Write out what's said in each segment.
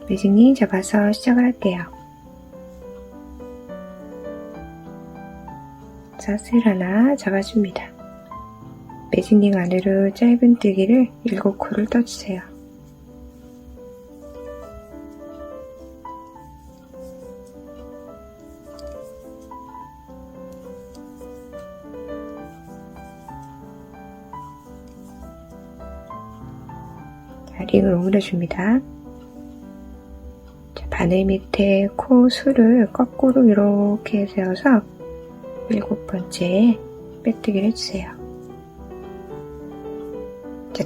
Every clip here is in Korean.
매직링 잡아서 시작을 할게요. 사슬 하나 잡아줍니다. 매직링 안으로 짧은뜨기를 7코를 떠주세요. 링을 오므려줍니다. 바늘 밑에 코 술을 거꾸로 이렇게 세워서 7번째 빼뜨기를 해주세요.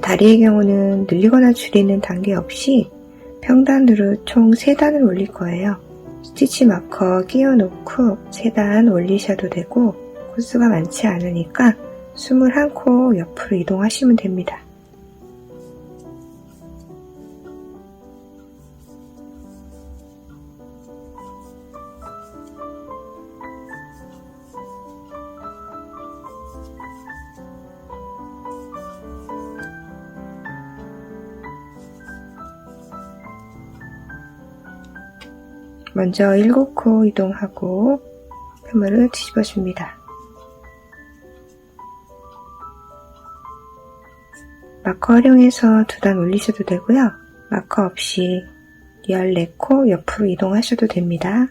다리의 경우는 늘리거나 줄이는 단계 없이 평단으로 총 3단을 올릴 거예요. 스티치 마커 끼워 놓고 3단 올리셔도 되고 코스가 많지 않으니까 21코 옆으로 이동하시면 됩니다. 먼저 7코 이동하고 펜물을 뒤집어줍니다. 마커 활용해서 2단 올리셔도 되고요. 마커 없이 14코 옆으로 이동하셔도 됩니다.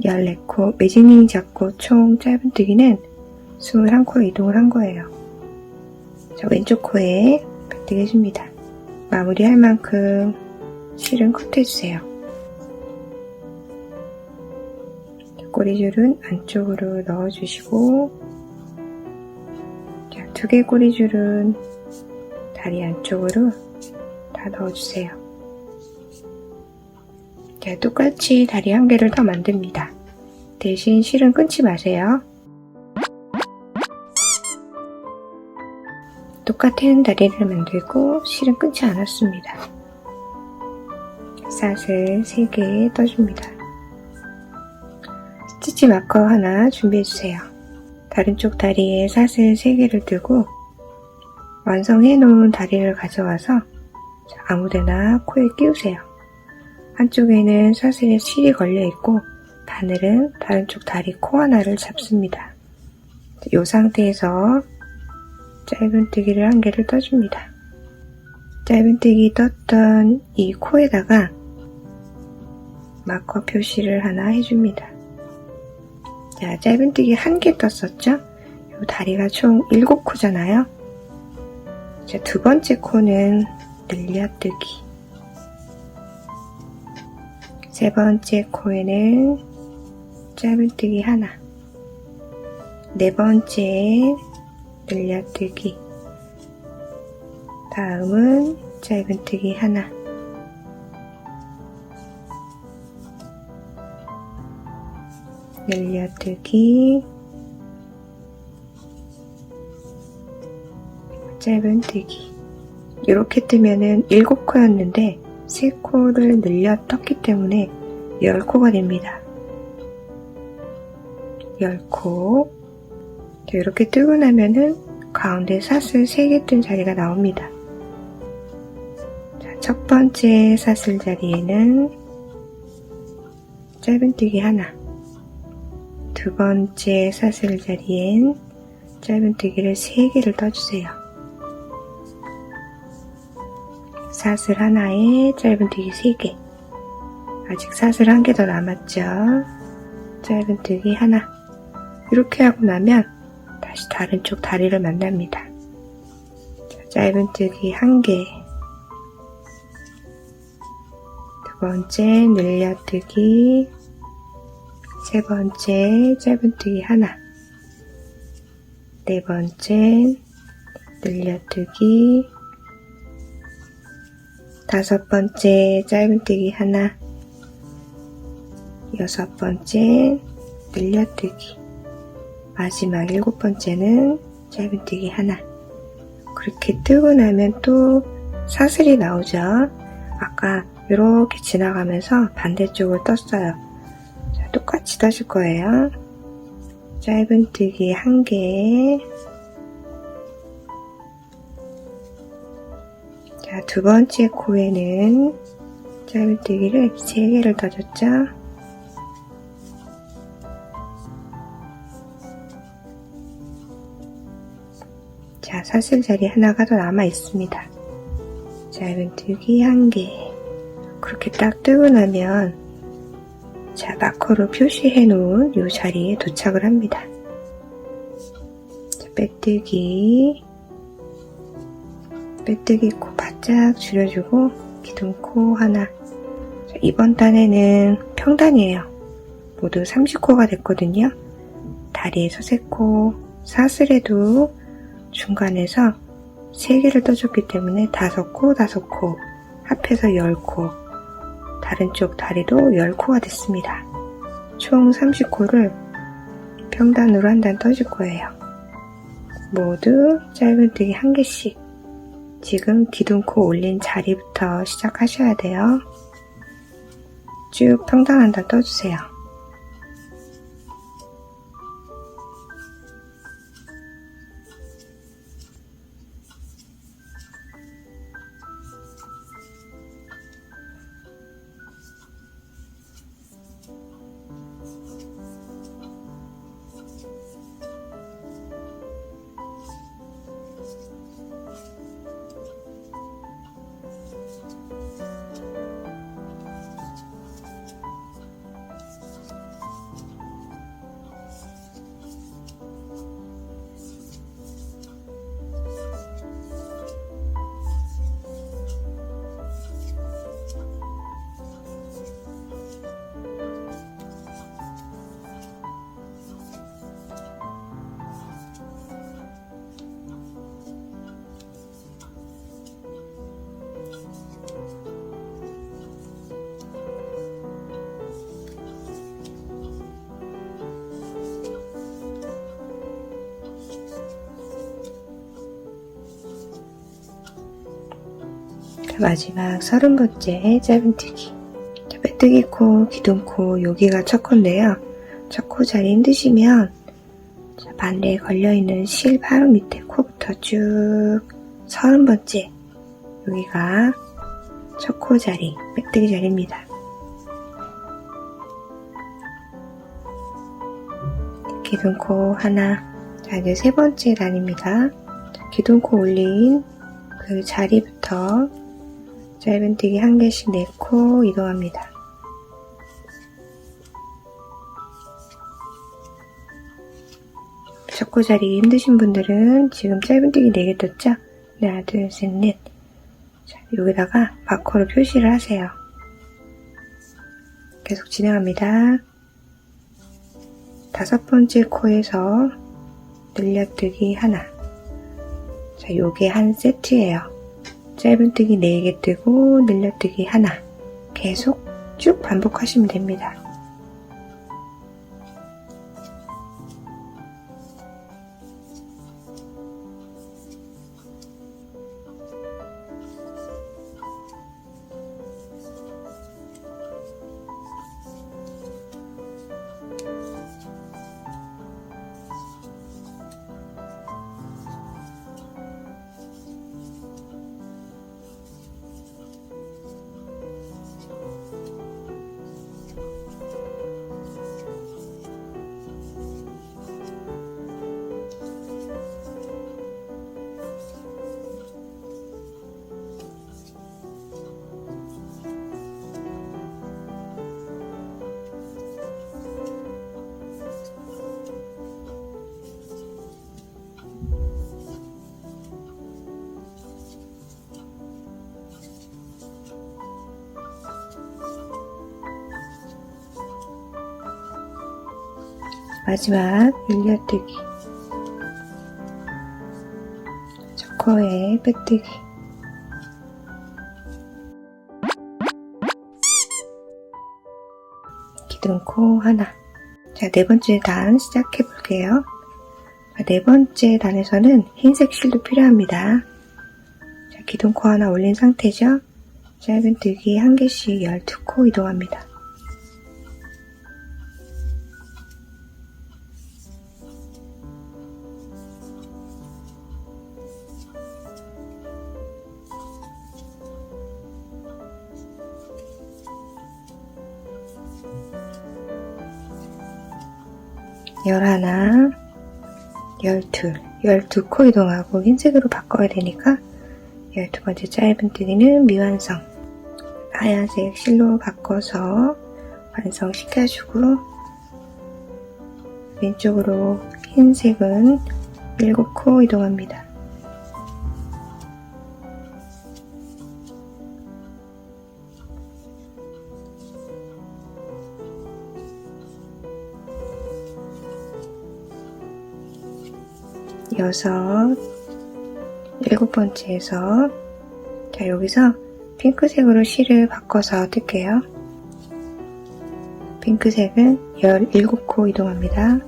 (14코) 매직링 잡고 총 짧은뜨기는 21코로 이동을 한 거예요. 왼쪽 코에 빼뜨기 해줍니다. 마무리할 만큼 실은 컷해주세요. 꼬리줄은 안쪽으로 넣어주시고 2개의 꼬리줄은 다리 안쪽으로 다 넣어주세요. 똑같이 다리 1개를 더 만듭니다. 대신 실은 끊지 마세요. 똑같은 다리를 만들고 실은 끊지 않았습니다. 사슬 3개 떠줍니다. 스티치 마커 하나 준비해주세요. 다른 쪽 다리에 사슬 3개를 뜨고 완성해 놓은 다리를 가져와서 아무데나 코에 끼우세요. 한쪽에는 사슬에 실이 걸려있고 바늘은 다른 쪽 다리 코 하나를 잡습니다. 이 상태에서 짧은뜨기를 1개를 떠줍니다. 짧은뜨기 떴던 이 코에다가 마커 표시를 하나 해줍니다. 짧은뜨기 1개 떴었죠? 이 다리가 총 7코잖아요. 2번째 코는 늘려뜨기, 3번째 코에는 짧은뜨기 하나, 4번째 늘려뜨기, 다음은 짧은뜨기 하나, 늘려뜨기, 짧은뜨기. 이렇게 뜨면은 7코였는데 3코를 늘려 떴기 때문에 10코가 됩니다. 10코. 이렇게 뜨고 나면은 가운데 사슬 3개 뜬 자리가 나옵니다. 첫 번째 사슬 자리에는 짧은뜨기 하나, 2번째 사슬 자리엔 짧은뜨기를 3개를 떠주세요. 사슬 하나에 짧은뜨기 3개. 아직 사슬 1개 더 남았죠. 짧은뜨기 하나. 이렇게 하고 나면 다시 다른 쪽 다리를 만납니다. 짧은뜨기 1개. 2번째 늘려뜨기 세 번째 짧은뜨기 하나, 네 번째 늘려뜨기, 다섯 번째 짧은뜨기 하나, 여섯 번째 늘려뜨기, 마지막 일곱 번째는 짧은뜨기 하나. 그렇게 뜨고 나면 또 사슬이 나오죠. 아까 이렇게 지나가면서 반대쪽을 떴어요. 자, 똑같이 떠줄 거예요. 짧은뜨기 한 개. 자, 두 번째 코에는 짧은뜨기를 세 개를 떠줬죠. 자, 사슬자리 하나가 더 남아 있습니다. 짧은뜨기 한 개. 그렇게 딱 뜨고 나면 자, 마커로 표시해 놓은 이 자리에 도착을 합니다. 자, 빼뜨기 코 바짝 줄여주고 기둥코 하나. 자, 이번 단에는 평단이에요. 모두 30코가 됐거든요. 다리에서 3코, 사슬에도 중간에서 3개를 떠줬기 때문에 5코, 5코, 합해서 10코, 다른 쪽 다리도 10코가 됐습니다. 총 30코를 평단으로 한 단 떠줄 거예요. 모두 짧은뜨기 한 개씩. 지금 기둥코 올린 자리부터 시작하셔야 돼요. 쭉 평단 한 단 떠주세요. 마지막 30번째 짧은뜨기. 빼뜨기 코, 기둥코, 여기가 첫 코인데요. 첫 코 자리 힘드시면 반대에 걸려있는 실 바로 밑에 코부터 쭉 30번째 여기가 첫 코 자리, 빼뜨기 자리입니다. 기둥코 하나. 자, 이제 세 번째 단입니다. 기둥코 올린 그 자리부터 짧은뜨기 한 개씩 내코 이동합니다. 첫 코 자리 힘드신 분들은 지금 짧은뜨기 4개 떴죠? 하나, 둘, 셋, 넷. 자, 여기다가 마커로 표시를 하세요. 계속 진행합니다. 다섯 번째 코에서 늘려뜨기 하나. 자, 요게 한 세트예요. 짧은뜨기 4개 뜨고 늘려뜨기 하나. 계속 쭉 반복하시면 됩니다. 마지막 늘려뜨기, 초코에 빼뜨기, 기둥코 하나. 자, 네 번째 단 시작해 볼게요. 네 번째 단에서는 흰색 실도 필요합니다. 자, 기둥코 하나 올린 상태죠. 짧은뜨기 한 개씩 12코 이동합니다. 열하나, 12코 이동하고 흰색으로 바꿔야 되니까 12번째 짧은뜨기는 미완성. 하얀색 실로 바꿔서 완성시켜주고, 왼쪽으로 흰색은 7코 이동합니다. 여섯, 7번째에서 자, 여기서 핑크색으로 실을 바꿔서 뜰게요. 핑크색은 17코 이동합니다.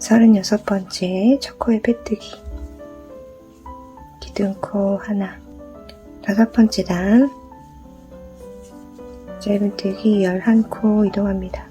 서른여섯 번째 초코에 빼뜨기, 기둥코 하나. 다섯 번째 단 짧은뜨기 11코 이동합니다.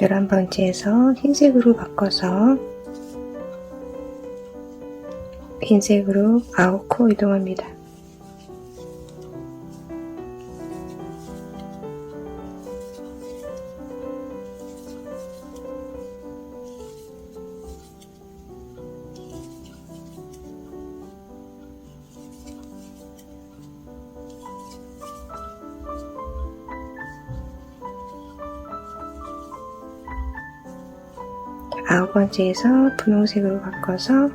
열한 번째에서 흰색으로 바꿔서 흰색으로 9코 이동합니다. 아홉 번째에서 분홍색으로 바꿔서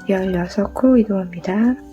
16코 이동합니다.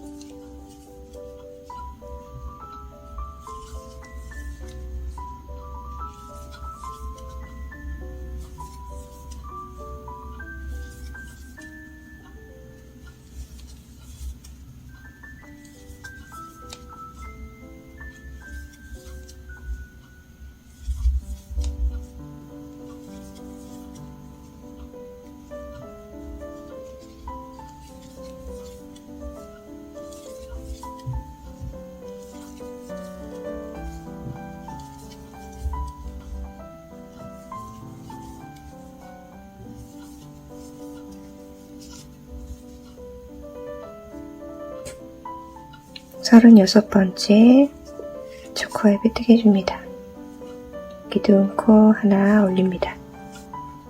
서른여섯 번째 초코에 빼뜨기 해줍니다. 기둥코 하나 올립니다.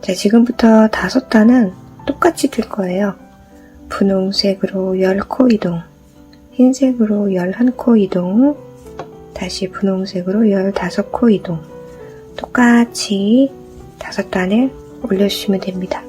자, 지금부터 5단은 똑같이 뜰 거예요. 분홍색으로 10코 이동, 흰색으로 11코 이동, 다시 분홍색으로 15코 이동. 똑같이 5단을 올려주시면 됩니다.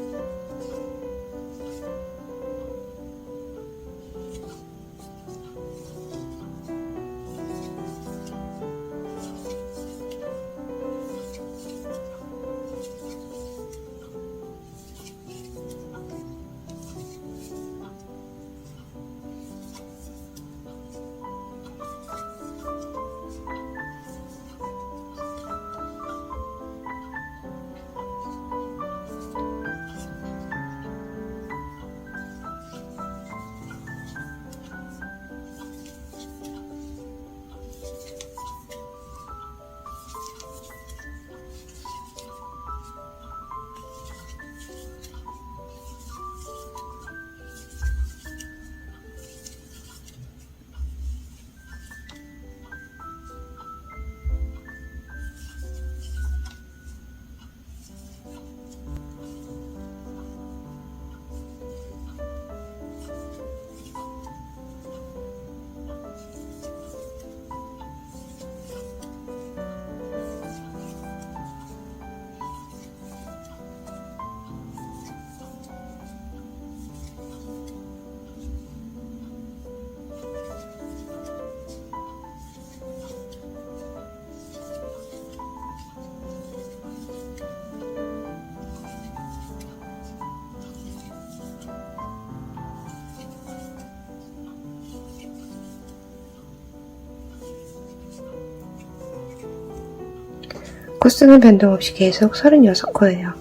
코스는 변동 없이 계속 36코예요.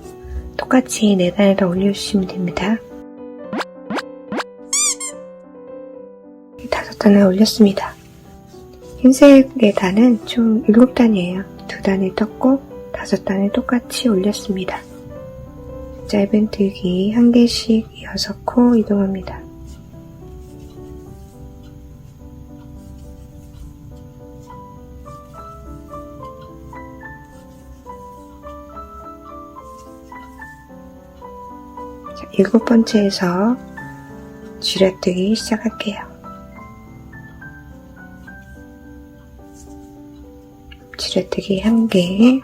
똑같이 4단에다 올려주시면 됩니다. 5단을 올렸습니다. 흰색의 단은 총 7단이에요. 2단을 떴고 5단을 똑같이 올렸습니다. 짧은뜨기 1개씩 6코 이동합니다. 자, 7번째에서 줄여뜨기 시작할게요. 줄여뜨기 1개,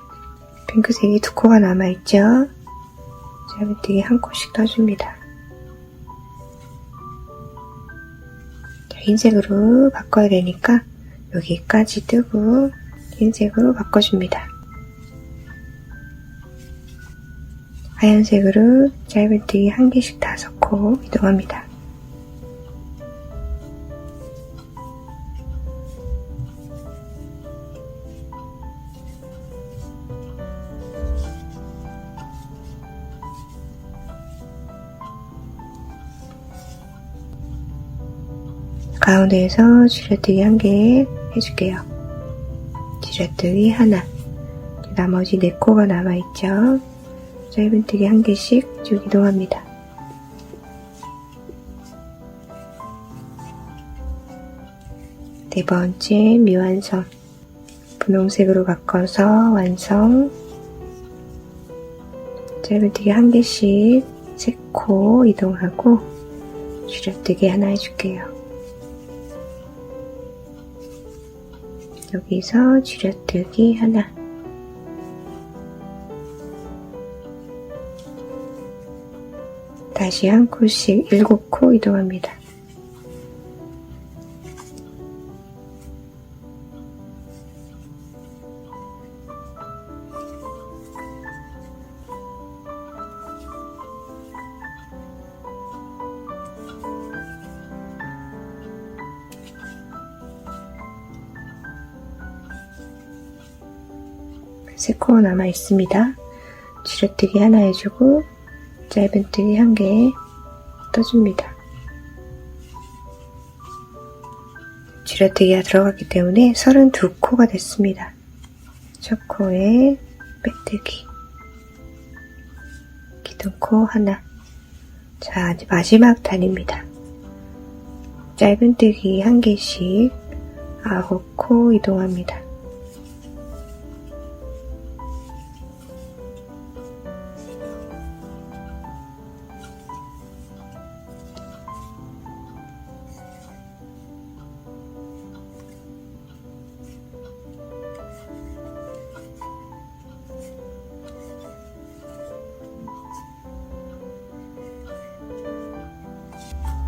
핑크색이 2코가 남아있죠? 짧은뜨기 1코씩 떠줍니다. 자, 흰색으로 바꿔야 되니까 여기까지 뜨고 흰색으로 바꿔줍니다. 하얀색으로 짧은뜨기 1개씩 5코 이동합니다. 가운데에서 줄여뜨기 1개 해줄게요. 줄여뜨기 하나, 나머지 4코가 남아있죠. 짧은뜨기 1개씩 쭉 이동합니다. 네 번째 미완성, 분홍색으로 바꿔서 완성. 짧은뜨기 1개씩 3코 이동하고 줄여뜨기 하나 해줄게요. 여기서 줄여뜨기 하나, 다시 1코씩 7코 이동합니다. 세 코 남아 있습니다. 줄여뜨기 하나 해주고 짧은뜨기 1개 떠줍니다. 줄여뜨기가 들어갔기 때문에 32코가 됐습니다. 첫 코에 빼뜨기, 기둥코 하나. 자, 이제 마지막 단입니다. 짧은뜨기 1개씩 9코 이동합니다.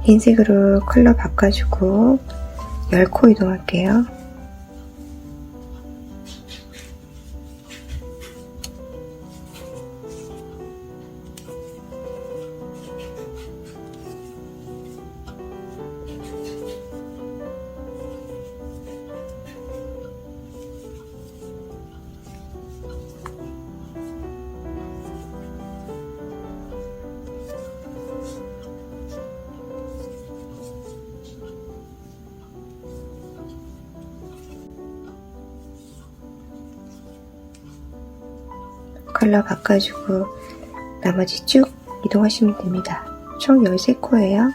흰색으로 컬러 바꿔주고 10코 이동할게요. 컬러 바꿔주고 나머지 쭉 이동하시면 됩니다. 총 13코예요.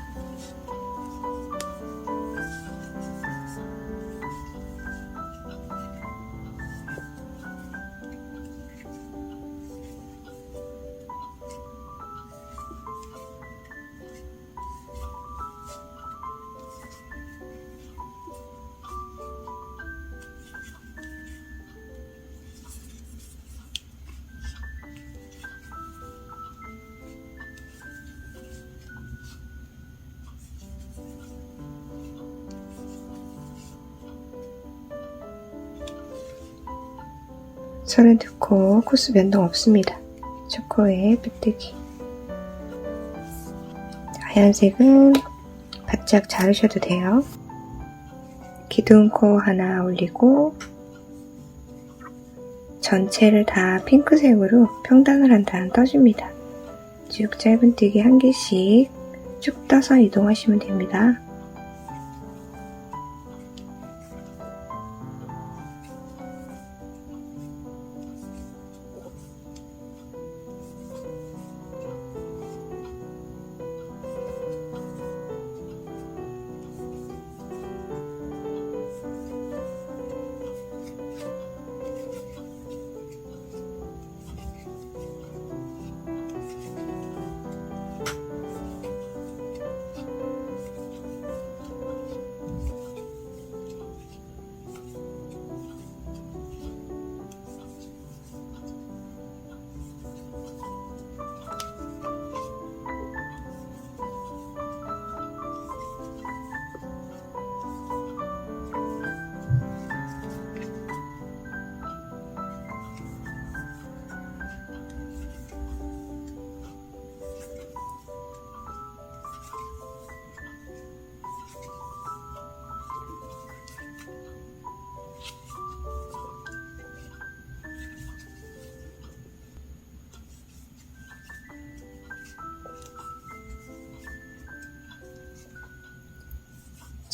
선을 듣고 코스 변동 없습니다. 첫 코에 빼뜨기. 하얀색은 바짝 자르셔도 돼요. 기둥코 하나 올리고 전체를 다 핑크색으로 평단을 한 다음 떠줍니다. 쭉 짧은뜨기 한 개씩 쭉 떠서 이동하시면 됩니다.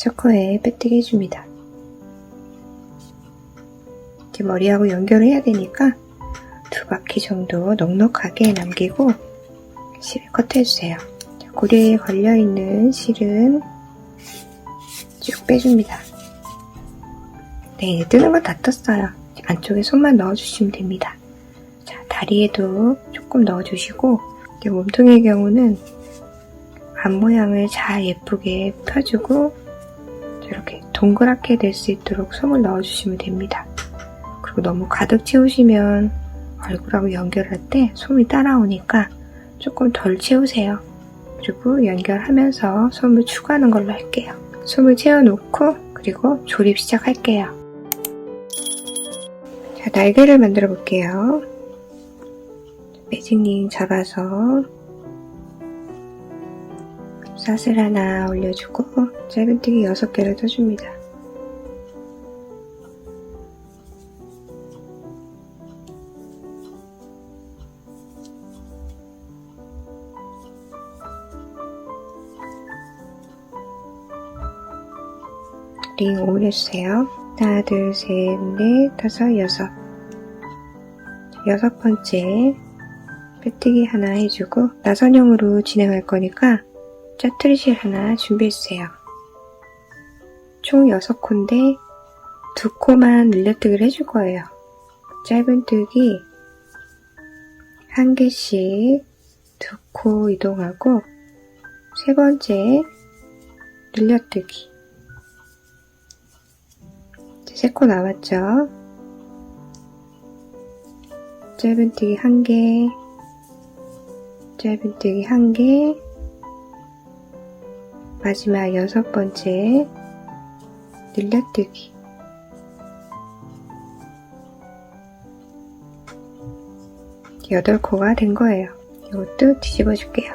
초커에 빼뜨기 해줍니다. 이제 머리하고 연결을 해야 되니까 2바퀴 정도 넉넉하게 남기고 실을 커트해주세요. 고리에 걸려있는 실은 쭉 빼줍니다. 네, 이제 뜨는 거 다 떴어요. 안쪽에 손만 넣어주시면 됩니다. 자, 다리에도 조금 넣어주시고 이제 몸통의 경우는 앞 모양을 잘 예쁘게 펴주고 이렇게 동그랗게 될 수 있도록 솜을 넣어주시면 됩니다. 그리고 너무 가득 채우시면 얼굴하고 연결할 때 솜이 따라오니까 조금 덜 채우세요. 그리고 연결하면서 솜을 추가하는 걸로 할게요. 솜을 채워놓고 그리고 조립 시작할게요. 자, 날개를 만들어 볼게요. 매직링 잡아서 샷을 하나 올려주고 짧은뜨기 6개를 떠줍니다. 링 올려주세요. 하나, 둘, 셋, 넷, 다섯, 여섯. 6번째 빼뜨기 하나 해주고 나선형으로 진행할 거니까 짜투리실 하나 준비해주세요. 총 6코인데 2코만 늘려뜨기를 해줄 거예요. 짧은뜨기 한 개씩 2코 이동하고 3번째 늘려뜨기 3코 남았죠. 짧은뜨기 1개, 짧은뜨기 1개, 마지막 6번째 늘려뜨기. 여덟 코가 된 거예요. 이것도 뒤집어 줄게요.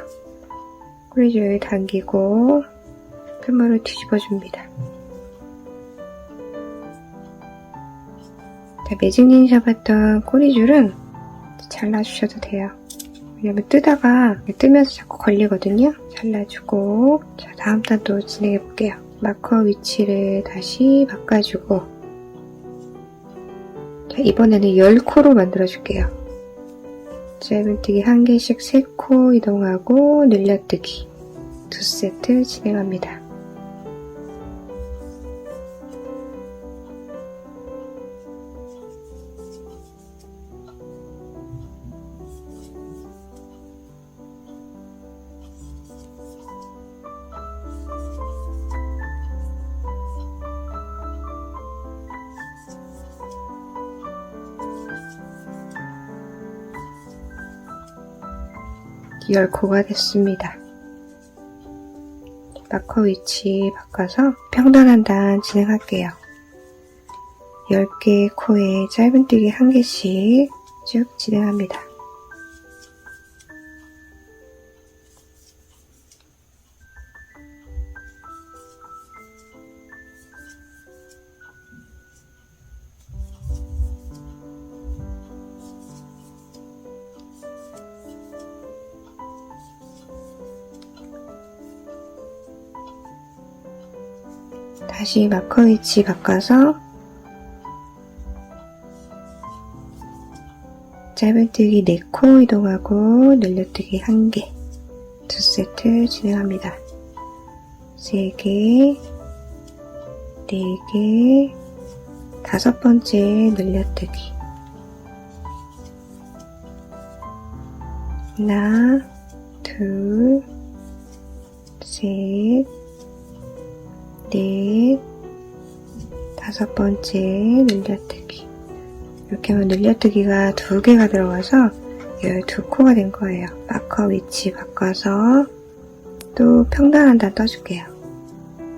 꼬리줄 당기고 끝머리를 뒤집어 줍니다. 자, 매직링 잡았던 꼬리줄은 잘라주셔도 돼요. 왜냐면 뜨면서 자꾸 걸리거든요. 잘라주고, 자, 다음 단도 진행해 볼게요. 마커 위치를 다시 바꿔주고, 자, 이번에는 10코로 만들어줄게요. 짧은뜨기 1개씩 3코 이동하고 늘려뜨기 2세트 진행합니다. 열코가 됐습니다. 마커 위치 바꿔서 평단한 단 진행할게요. 10개의 코에 짧은뜨기 1개씩 쭉 진행합니다. 다시 마커 위치 바꿔서 짧은뜨기 4코 이동하고 늘려뜨기 1개, 2세트 진행합니다. 3개, 4개, 5번째 늘려뜨기. 하나, 둘, 셋, 넷, 5번째 늘려뜨기. 이렇게 하면 늘려뜨기가 2개가 들어가서 12코가 된 거예요. 마커 위치 바꿔서 또 평단 한 단 떠줄게요.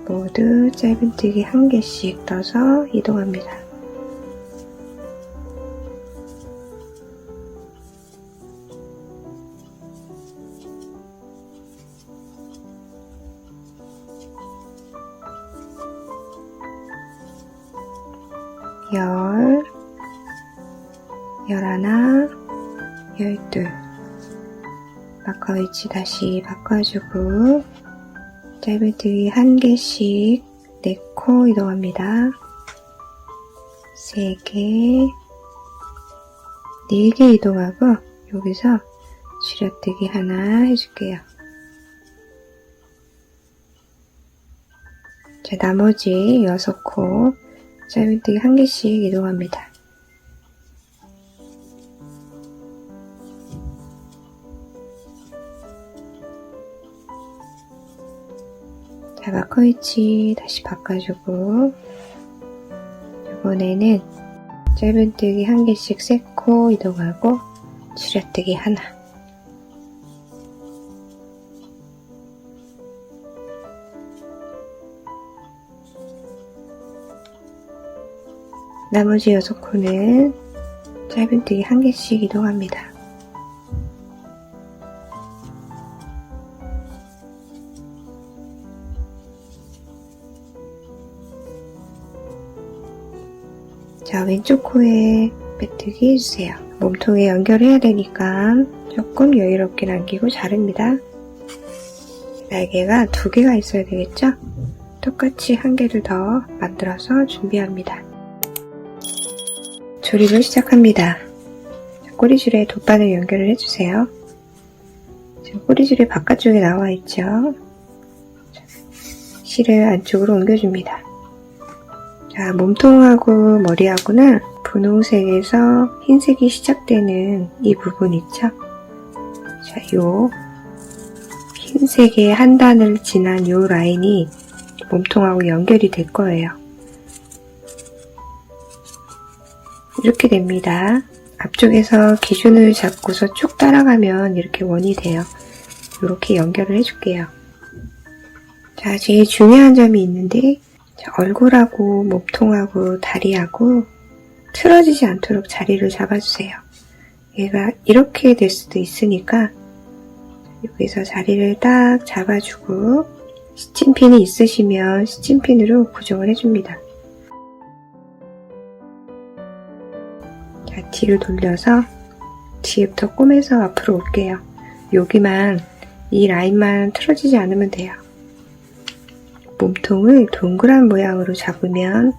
모두 짧은뜨기 1개씩 떠서 이동합니다. 열, 11, 12. 마커 위치 다시 바꿔주고 짧은뜨기 1개씩 4코 이동합니다. 3개, 4개 이동하고 여기서 줄여뜨기 하나 해줄게요. 자, 나머지 6코 짧은뜨기 1개씩 이동합니다. 자, 마커 위치 다시 바꿔주고 이번에는 짧은뜨기 1개씩 3코 이동하고 줄여뜨기 하나. 나머지 6코는 짧은뜨기 1개씩 이동합니다. 자, 왼쪽 코에 빼뜨기 해주세요. 몸통에 연결해야 되니까 조금 여유롭게 남기고 자릅니다. 날개가 2개가 있어야 되겠죠? 똑같이 1개를 더 만들어서 준비합니다. 조립을 시작합니다. 꼬리줄에 돗바늘 연결을 해주세요. 지금 꼬리줄이 바깥쪽에 나와 있죠? 실을 안쪽으로 옮겨줍니다. 자, 몸통하고 머리하고는 분홍색에서 흰색이 시작되는 이 부분 있죠? 자, 요 흰색의 한 단을 지난 요 라인이 몸통하고 연결이 될 거예요. 이렇게 됩니다. 앞쪽에서 기준을 잡고서 쭉 따라가면 이렇게 원이 돼요. 이렇게 연결을 해줄게요. 자, 제일 중요한 점이 있는데 자, 얼굴하고 몸통하고 다리하고 틀어지지 않도록 자리를 잡아주세요. 얘가 이렇게 될 수도 있으니까 여기서 자리를 딱 잡아주고 스친핀이 있으시면 스친핀으로 고정을 해줍니다. 자, 뒤로 돌려서 뒤에부터 꼬매서 앞으로 올게요. 여기만, 이 라인만 틀어지지 않으면 돼요. 몸통을 동그란 모양으로 잡으면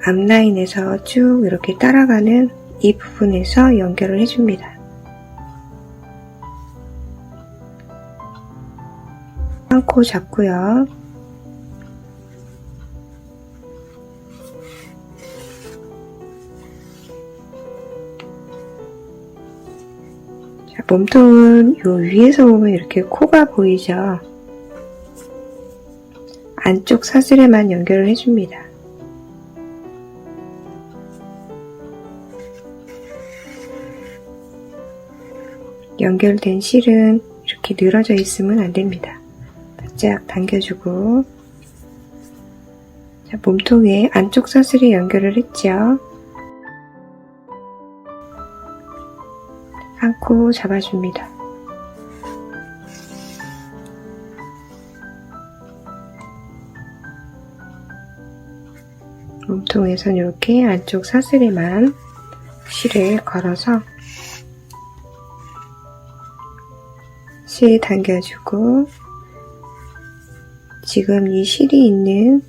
앞라인에서 쭉 이렇게 따라가는 이 부분에서 연결을 해줍니다. 한 코 잡고요. 자, 몸통은 요 위에서 보면 이렇게 코가 보이죠? 안쪽 사슬에만 연결을 해줍니다. 연결된 실은 이렇게 늘어져 있으면 안됩니다. 바짝 당겨주고 자, 몸통에 안쪽 사슬에 연결을 했죠. 한 코 잡아줍니다. 몸통에선 이렇게 안쪽 사슬에만 실을 걸어서 실 당겨주고 지금 이 실이 있는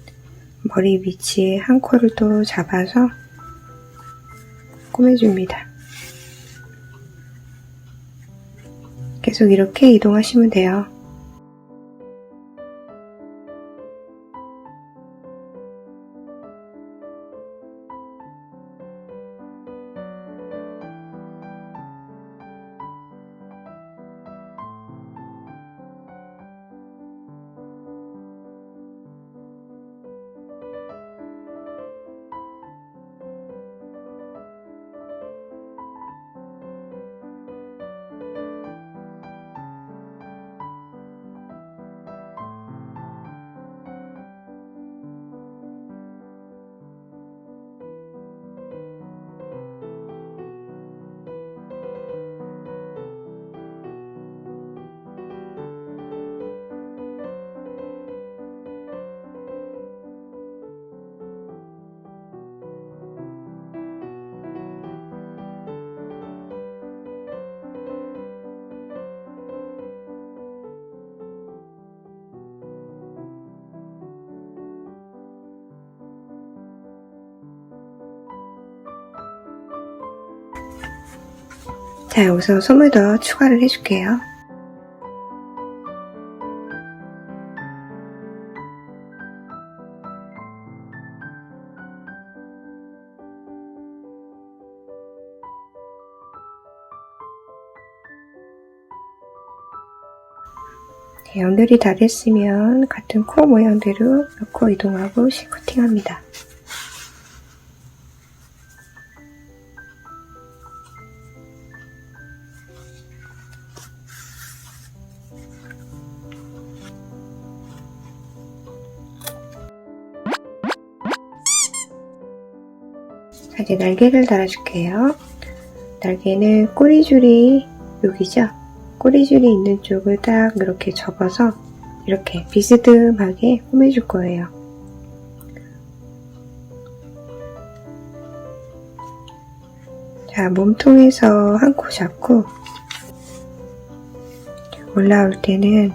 머리 위치에 한 코를 또 잡아서 꼬매줍니다. 계속 이렇게 이동하시면 돼요. 자, 여기서 솜을 더 추가를 해줄게요. 연결이 다 됐으면 같은 코 모양대로 넣고 이동하고 실코팅합니다. 자, 이제 날개를 달아줄게요. 날개는 꼬리줄이 여기죠? 꼬리줄이 있는 쪽을 딱 이렇게 접어서 이렇게 비스듬하게 꼬매줄 거예요. 자, 몸통에서 한 코 잡고 올라올 때는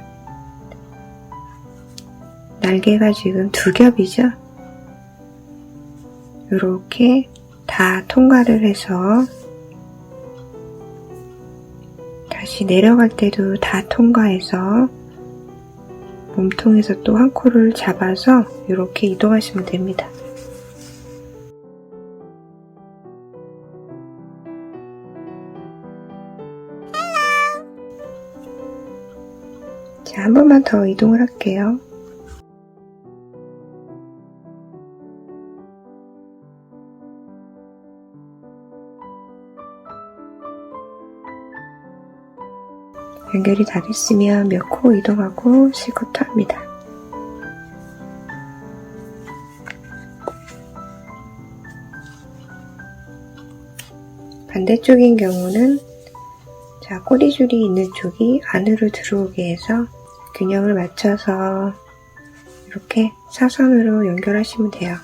날개가 지금 두 겹이죠? 이렇게 다 통과를 해서 다시 내려갈 때도 다 통과해서 몸통에서 또 한 코를 잡아서 이렇게 이동하시면 됩니다. 자, 한 번만 더 이동을 할게요. 연결이 다 됐으면 몇 코 이동하고 실컷 합니다. 반대쪽인 경우는 자, 꼬리줄이 있는 쪽이 안으로 들어오게 해서 균형을 맞춰서 이렇게 사선으로 연결하시면 돼요.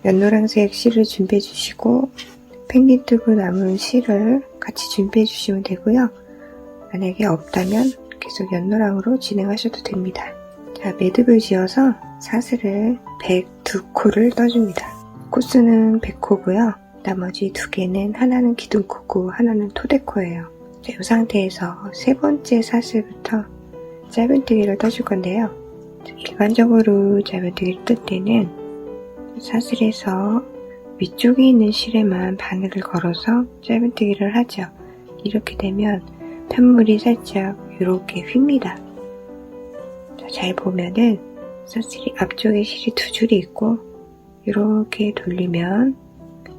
연노란색 실을 준비해 주시고 펭귄 뜨고 남은 실을 같이 준비해 주시면 되고요. 만약에 없다면 계속 연노랑으로 진행하셔도 됩니다. 자, 매듭을 지어서 사슬을 102코를 떠줍니다. 코수는 100코고요. 나머지 두 개는 하나는 기둥코고 하나는 토대코예요. 이 상태에서 세 번째 사슬부터 짧은뜨기를 떠줄 건데요. 일반적으로 짧은뜨기를 뜰 때는 사슬에서 위쪽에 있는 실에만 바늘을 걸어서 짧은뜨기를 하죠. 이렇게 되면 편물이 살짝 이렇게 휩니다. 자, 잘 보면은 사슬이 앞쪽에 실이 두 줄이 있고 이렇게 돌리면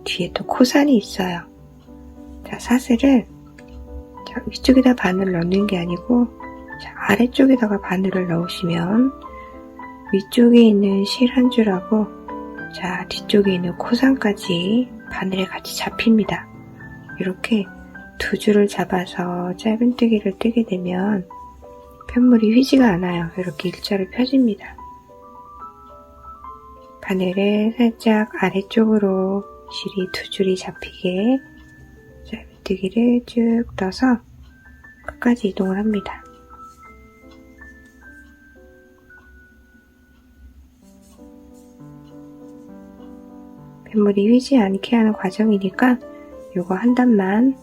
뒤에 또 코산이 있어요. 자, 사슬을 자, 위쪽에다 바늘을 넣는 게 아니고 자, 아래쪽에다가 바늘을 넣으시면 위쪽에 있는 실 한 줄하고 자 뒤쪽에 있는 코상까지 바늘에 같이 잡힙니다. 이렇게 두 줄을 잡아서 짧은뜨기를 뜨게 되면 편물이 휘지가 않아요. 이렇게 일자로 펴집니다. 바늘을 살짝 아래쪽으로 실이 두 줄이 잡히게 짧은뜨기를 쭉 떠서 끝까지 이동을 합니다. 편물이 휘지 않게 하는 과정이니까 요거 한 단만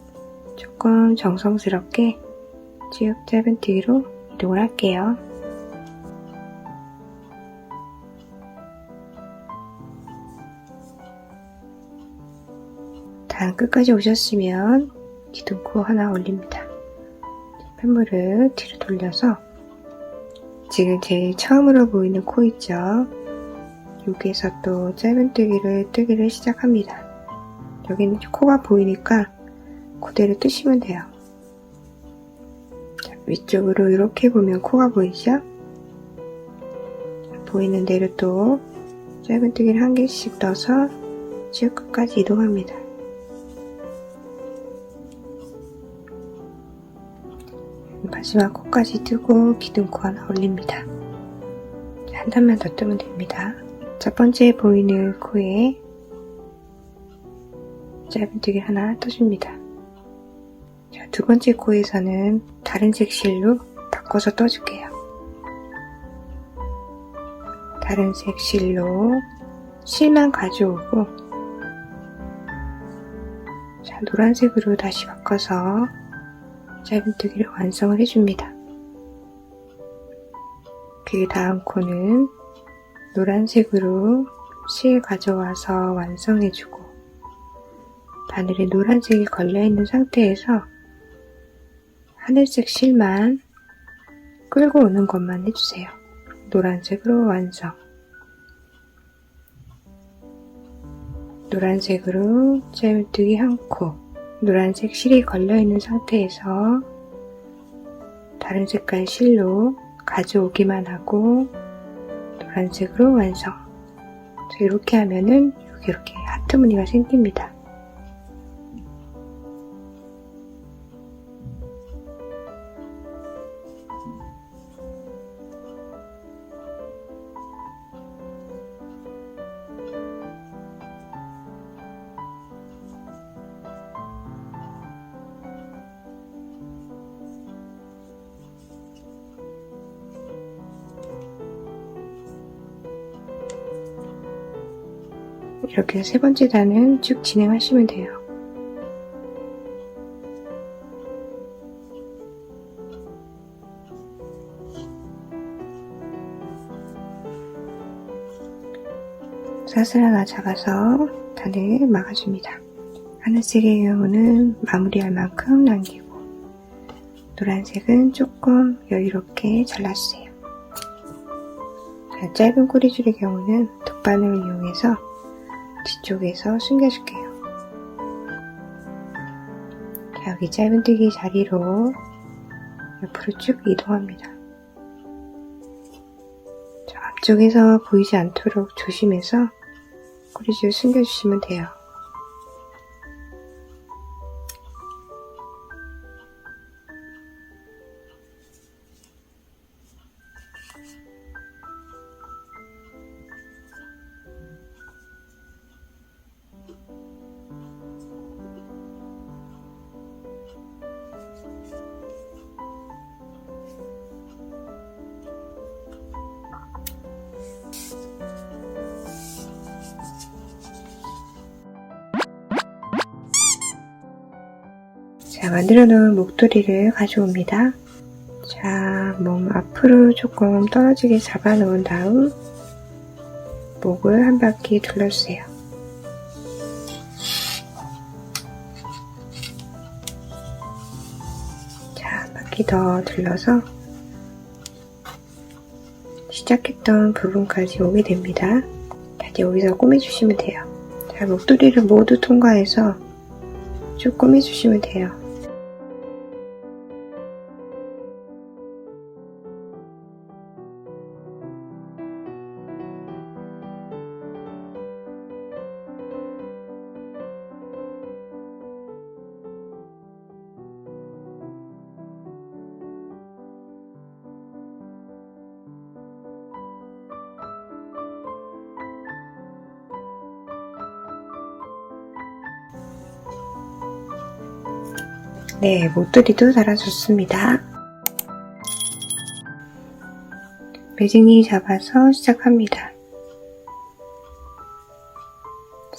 조금 정성스럽게 쭉 짧은뜨기로 이동을 할게요. 단 끝까지 오셨으면 기둥코 하나 올립니다. 편물을 뒤로 돌려서 지금 제일 처음으로 보이는 코 있죠? 여기에서 또 짧은뜨기를 뜨기를 시작합니다. 여기는 코가 보이니까 그대로 뜨시면 돼요. 자, 위쪽으로 이렇게 보면 코가 보이죠? 보이는 대로 또 짧은뜨기를 한 개씩 떠서 쭉 끝까지 이동합니다. 마지막 코까지 뜨고 기둥코 하나 올립니다. 한 단만 더 뜨면 됩니다. 첫 번째 보이는 코에 짧은뜨기 하나 떠줍니다. 자, 두 번째 코에서는 다른 색 실로 바꿔서 떠줄게요. 다른 색 실로 실만 가져오고 자, 노란색으로 다시 바꿔서 짧은뜨기를 완성을 해줍니다. 그 다음 코는 노란색으로 실 가져와서 완성해주고 바늘에 노란색이 걸려있는 상태에서 하늘색 실만 끌고 오는 것만 해주세요. 노란색으로 완성. 노란색으로 짧은뜨기 한 코, 노란색 실이 걸려있는 상태에서 다른 색깔 실로 가져오기만 하고 노란색으로 완성. 이렇게 하면은 여기 이렇게 하트 무늬가 생깁니다. 이렇게 해서 세 번째 단은 쭉 진행하시면 돼요. 사슬 하나 잡아서 단을 막아줍니다. 하늘색의 경우는 마무리할 만큼 남기고 노란색은 조금 여유롭게 잘라주세요. 자, 짧은 꼬리줄의 경우는 돗바늘을 이용해서 뒤쪽에서 숨겨줄게요. 자, 여기 짧은뜨기 자리로 옆으로 쭉 이동합니다. 자, 앞쪽에서 보이지 않도록 조심해서 꼬리줄 숨겨주시면 돼요. 자, 만들어 놓은 목도리를 가져옵니다. 자, 몸 앞으로 조금 떨어지게 잡아 놓은 다음 목을 한 바퀴 둘러주세요. 자, 한 바퀴 더 둘러서 시작했던 부분까지 오게 됩니다. 자, 이제 여기서 꼬매주시면 돼요. 자, 목도리를 모두 통과해서 쭉 꼬매주시면 돼요. 네, 목도리도 달아줬습니다. 매직니 잡아서 시작합니다.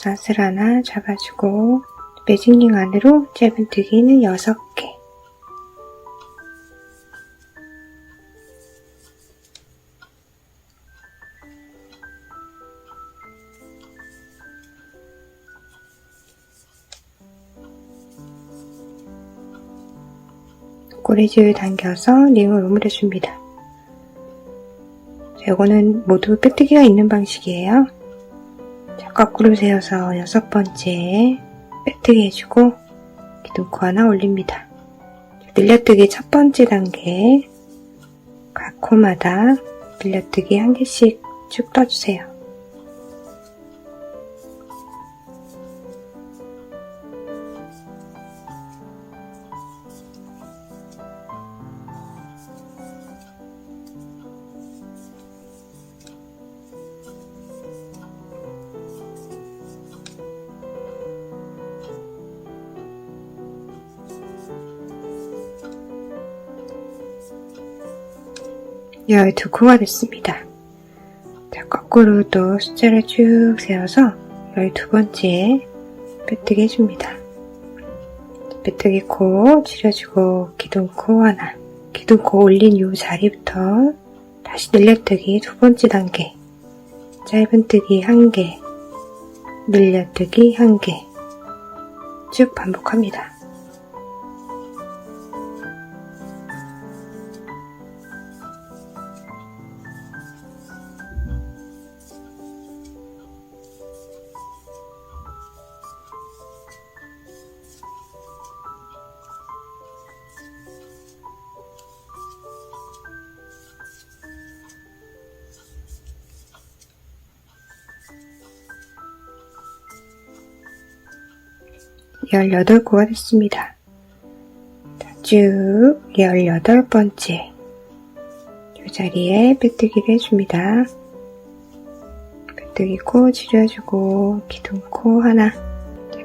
낫을 하나 잡아주고 매직링 안으로 짧은뜨기는 6개, 꼬리줄 당겨서 링을 오므려줍니다. 이거는 모두 빼뜨기가 있는 방식이에요. 자, 거꾸로 세워서 6번째 빼뜨기 해주고 기둥코 하나 올립니다. 늘려뜨기 첫 번째 단계, 각 코마다 늘려뜨기 1개씩 쭉 떠주세요. 네, 12코가 됐습니다. 자, 거꾸로 또 숫자를 쭉 세워서 12번째 빼뜨기 해줍니다. 빼뜨기 코 줄여주고 기둥코 하나, 기둥코 올린 이 자리부터 다시 늘려뜨기 두 번째 단계, 짧은뜨기 1개, 늘려뜨기 1개 쭉 반복합니다. 열 18코가 됐습니다. 쭉 18번째 이 자리에 빼뜨기를 해줍니다. 빼뜨기 코 줄여주고 기둥코 하나,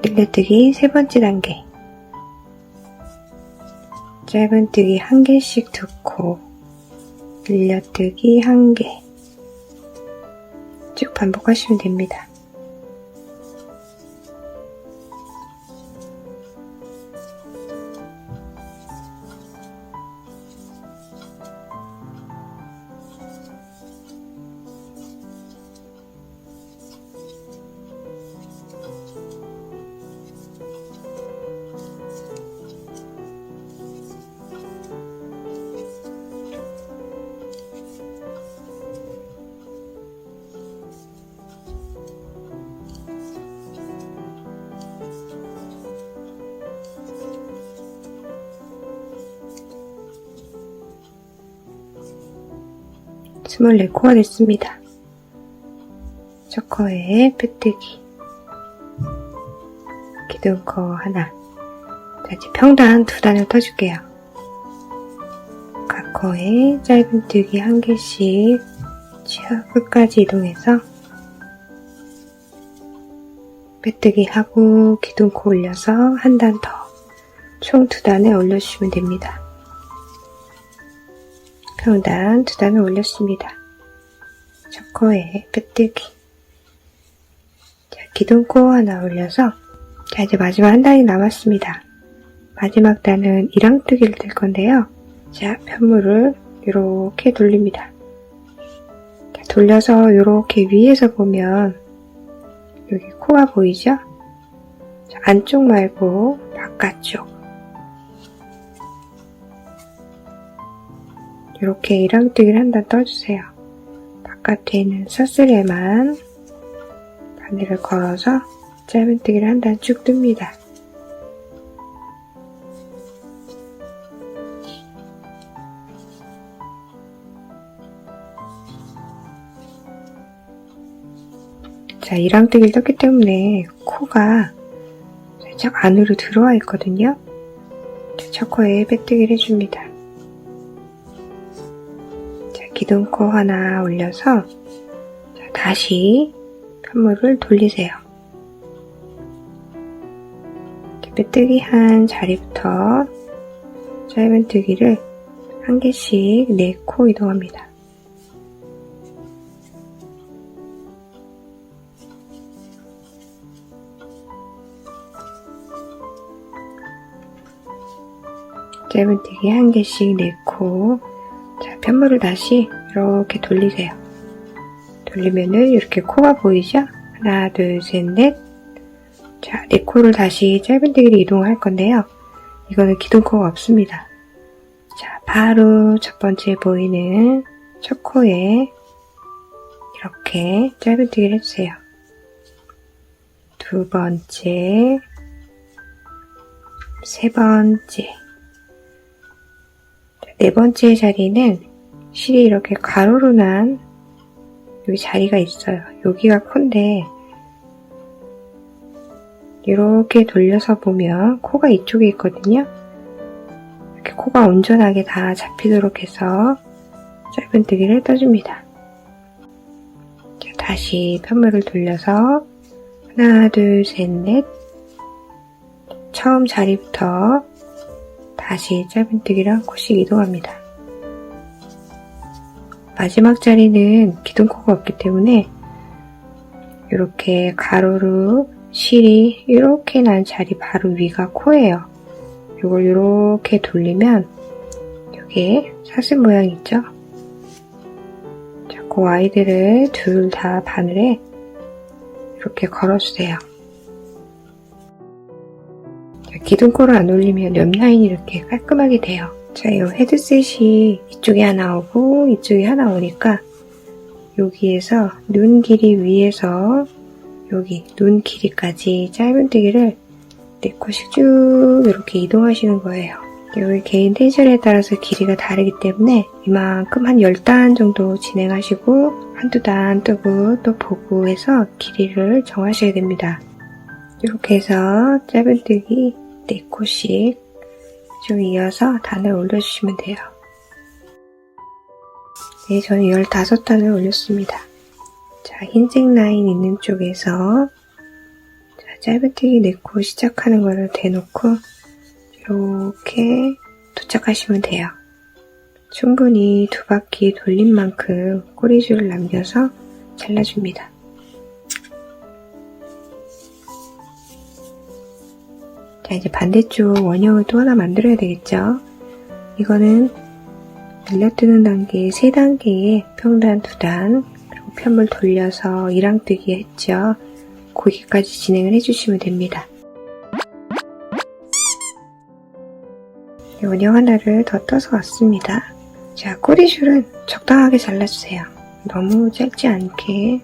늘려뜨기 세 번째 단계, 짧은뜨기 1개씩 2코, 늘려뜨기 1개 쭉 반복하시면 됩니다. 스물 4코가 됐습니다. 첫 코에 빼뜨기, 기둥코 하나. 자, 이제 평단 2단을 떠줄게요. 각 코에 짧은뜨기 1개씩 쭉 끝까지 이동해서 빼뜨기 하고 기둥코 올려서 한 단 더, 총 2단을 올려주시면 됩니다. 평단 2단을 올렸습니다. 첫 코에 빼뜨기, 자, 기둥코 하나 올려서, 자, 이제 마지막 한 단이 남았습니다. 마지막 단은 이랑뜨기를 뜰 건데요. 자, 편물을 이렇게 돌립니다. 자, 돌려서 이렇게 위에서 보면 여기 코가 보이죠? 자, 안쪽 말고 바깥쪽, 이렇게 이랑뜨기를 한 단 떠주세요. 바깥에 있는 서슬에만 바늘을 걸어서 짧은뜨기를 한 단 쭉 뜹니다. 자, 이랑뜨기를 떴기 때문에 코가 살짝 안으로 들어와 있거든요. 첫 코에 빼뜨기를 해줍니다. 자, 기둥코 하나 올려서, 자, 다시 편물을 돌리세요. 빼뜨기 한 자리부터 짧은뜨기를 한 개씩 4코 이동합니다. 짧은뜨기 한 개씩 4코. 자, 편물을 다시 이렇게 돌리세요. 돌리면은 이렇게 코가 보이죠? 하나, 둘, 셋, 넷. 자, 4코를 다시 짧은뜨기로 이동할 건데요. 이거는 기둥코가 없습니다. 자, 바로 첫 번째 보이는 첫 코에 이렇게 짧은뜨기를 해주세요. 두 번째, 세 번째, 네 번째 자리는 실이 이렇게 가로로 난 여기 자리가 있어요. 여기가 코인데 이렇게 돌려서 보면 코가 이쪽에 있거든요. 이렇게 코가 온전하게 다 잡히도록 해서 짧은뜨기를 떠줍니다. 자, 다시 편물을 돌려서 하나, 둘, 셋, 넷. 처음 자리부터 다시 짧은뜨기를 한 코씩 이동합니다. 마지막 자리는 기둥코가 없기 때문에 이렇게 가로로 실이 이렇게 난 자리 바로 위가 코예요. 이걸 이렇게 돌리면 여기에 사슴 모양 있죠? 자, 그 아이들을 둘 다 바늘에 이렇게 걸어주세요. 자, 기둥코를 안 올리면 옆 라인이 이렇게 깔끔하게 돼요. 자, 이 헤드셋이 이쪽에 하나 오고 이쪽에 하나 오니까 여기에서 눈 길이 위에서 여기 눈 길이까지 짧은뜨기를 4코씩 쭉 이렇게 이동하시는 거예요. 여기 개인 텐션에 따라서 길이가 다르기 때문에 이만큼 한 10단 정도 진행하시고 한두 단 뜨고 또 보고 해서 길이를 정하셔야 됩니다. 이렇게 해서 짧은뜨기 4코씩 쭉 이어서 단을 올려주시면 돼요. 네, 저는 15단을 올렸습니다. 자, 흰색 라인 있는 쪽에서 자, 짧은뜨기 4코 시작하는 거를 대놓고 이렇게 도착하시면 돼요. 충분히 2바퀴 돌린 만큼 꼬리줄을 남겨서 잘라줍니다. 자, 이제 반대쪽 원형을 또 하나 만들어야 되겠죠? 이거는 밀려뜨는 단계 3단계에 평단 2단, 그리고 편물 돌려서 1랑뜨기 했죠? 거기까지 진행을 해주시면 됩니다. 원형 하나를 더 떠서 왔습니다. 자, 꼬리줄은 적당하게 잘라주세요. 너무 짧지 않게.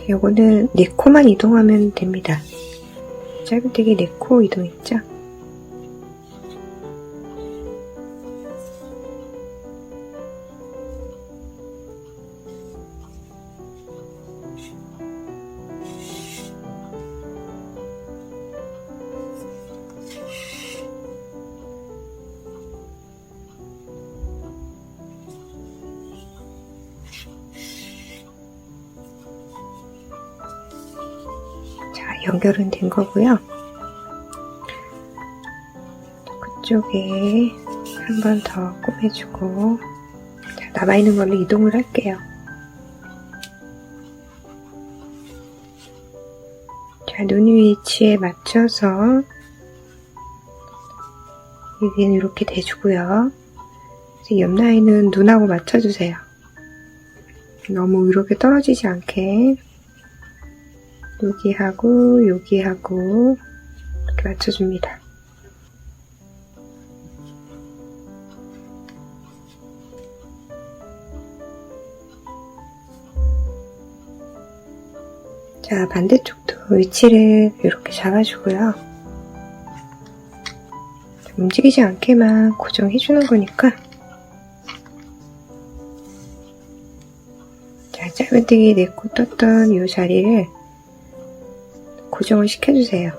요거는 4코만 이동하면 됩니다. 짧은뜨기 4코 이동했죠? 연결은 된 거고요. 그쪽에 한 번 더 꼬매주고 자, 남아있는 걸로 이동을 할게요. 자, 눈 위치에 맞춰서 여기는 이렇게 대주고요. 옆 라인은 눈하고 맞춰주세요. 너무 이렇게 떨어지지 않게 여기하고 여기하고 이렇게 맞춰줍니다. 자, 반대쪽도 위치를 이렇게 잡아주고요. 움직이지 않게만 고정해주는 거니까 자, 짧은뜨기 4코 떴던 이 자리를 고정을 시켜주세요.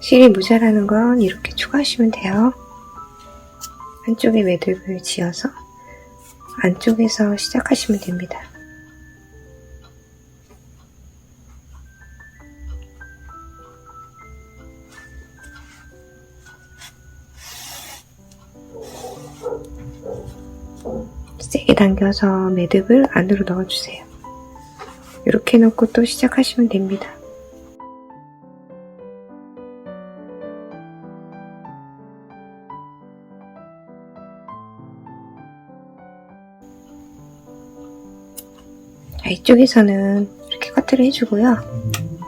실이 모자라는 건 이렇게 추가하시면 돼요. 한쪽에 매듭을 지어서 안쪽에서 시작하시면 됩니다. 세게 당겨서 매듭을 안으로 넣어주세요. 이렇게 넣고 또 시작하시면 됩니다. 자, 이쪽에서는 이렇게 커트를 해주고요.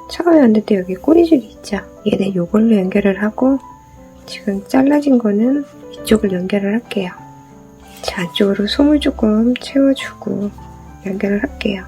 처음에 만들 때 여기 꼬리줄이 있죠. 얘는 이걸로 연결을 하고 지금 잘라진 거는 이쪽을 연결을 할게요. 자, 안쪽으로 솜을 조금 채워주고 연결을 할게요.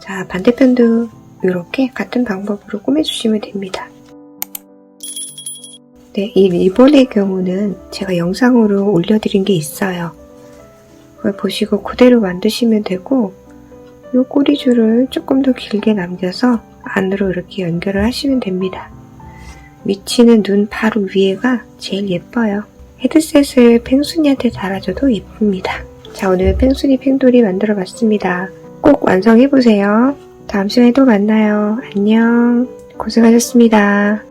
자, 반대편도 이렇게 같은 방법으로 꾸며주시면 됩니다. 네, 이 리본의 경우는 제가 영상으로 올려드린 게 있어요. 그걸 보시고 그대로 만드시면 되고, 이 꼬리줄을 조금 더 길게 남겨서 안으로 이렇게 연결을 하시면 됩니다. 위치는 눈 바로 위에가 제일 예뻐요. 헤드셋을 팽순이한테 달아줘도 예쁩니다. 자, 오늘 팽순이 팽돌이 만들어 봤습니다. 꼭 완성해보세요. 다음 시간에 또 만나요. 안녕. 고생하셨습니다.